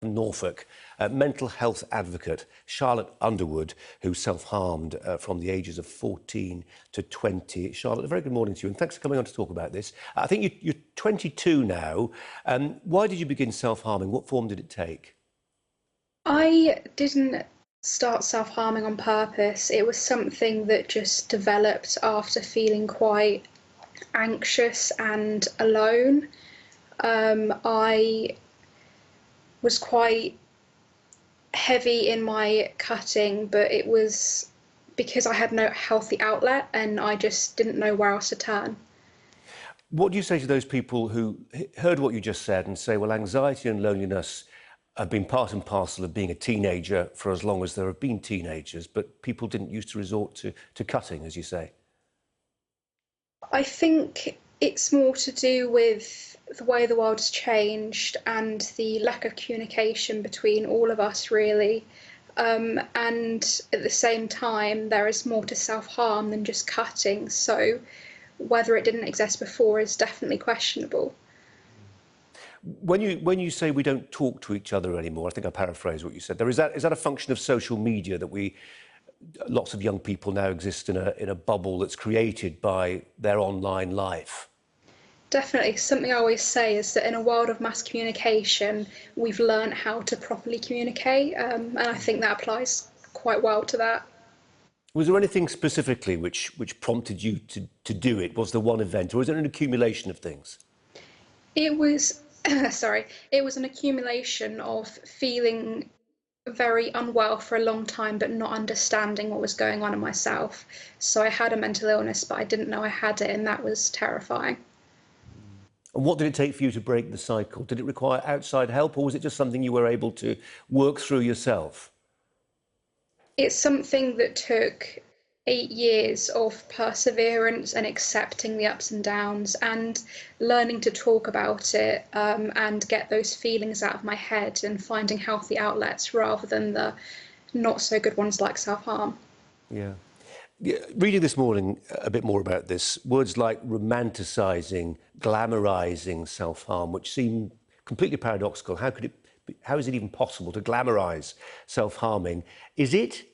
Norfolk, mental health advocate Charlotte Underwood, who self-harmed from the ages of 14 to 20. Charlotte, a very good morning to you, and thanks for coming on to talk about this. I think you're 22 now. Why did you begin self-harming? What form did it take? I didn't start self-harming on purpose. It was something that just developed after feeling quite anxious and alone. I was quite heavy in my cutting, but it was because I had no healthy outlet and I just didn't know where else to turn. What do you say to those people who heard what you just said and say, well, anxiety and loneliness have been part and parcel of being a teenager for as long as there have been teenagers, but people didn't used to resort to cutting, as you say? I think it's more to do with the way the world has changed and the lack of communication between all of us, really. And at the same time, there is more to self-harm than just cutting. So whether it didn't exist before is definitely questionable. When you say we don't talk to each other anymore, I think I paraphrase what you said there. Is that a function of social media, that lots of young people now exist in a bubble that's created by their online life? Definitely. Something I always say is that in a world of mass communication, we've learned how to properly communicate, and I think that applies quite well to that. Was there anything specifically which prompted you to do it? Was there one event, or is it an accumulation of things? It was, sorry, it was an accumulation of feeling very unwell for a long time, but not understanding what was going on in myself. So I had a mental illness, but I didn't know I had it, and that was terrifying. And what did it take for you to break the cycle? Did it require outside help, or was it just something you were able to work through yourself? It's something that took 8 years of perseverance and accepting the ups and downs and learning to talk about it, and get those feelings out of my head and finding healthy outlets rather than the not so good ones like self-harm. Yeah. Yeah, reading this morning a bit more about this, words like romanticising, glamorising self-harm, which seem completely paradoxical. How is it even possible to glamorise self-harming? Is it?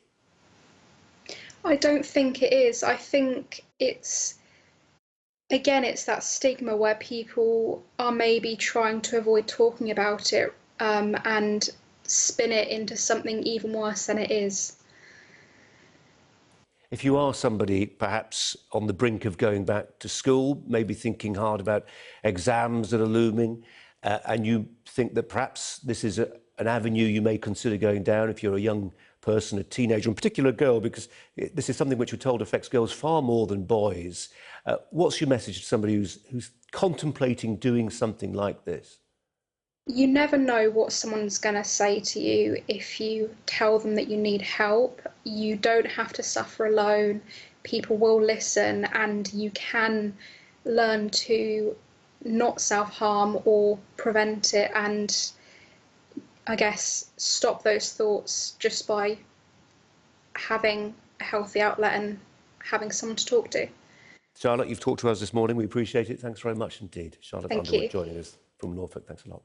I don't think it is. I think it's that stigma where people are maybe trying to avoid talking about it, and spin it into something even worse than it is. If you are somebody perhaps on the brink of going back to school, maybe thinking hard about exams that are looming, and you think that perhaps this is an avenue you may consider going down if you're a young person, a teenager, in particular a girl, because this is something which we're told affects girls far more than boys. What's your message to somebody who's contemplating doing something like this? You never know what someone's going to say to you if you tell them that you need help. You don't have to suffer alone. People will listen, and you can learn to not self-harm or prevent it, and I guess stop those thoughts just by having a healthy outlet and having someone to talk to. Charlotte, you've talked to us this morning. We appreciate it. Thanks very much indeed. Charlotte Thank Underwood you. joining us from Norfolk. Thanks a lot.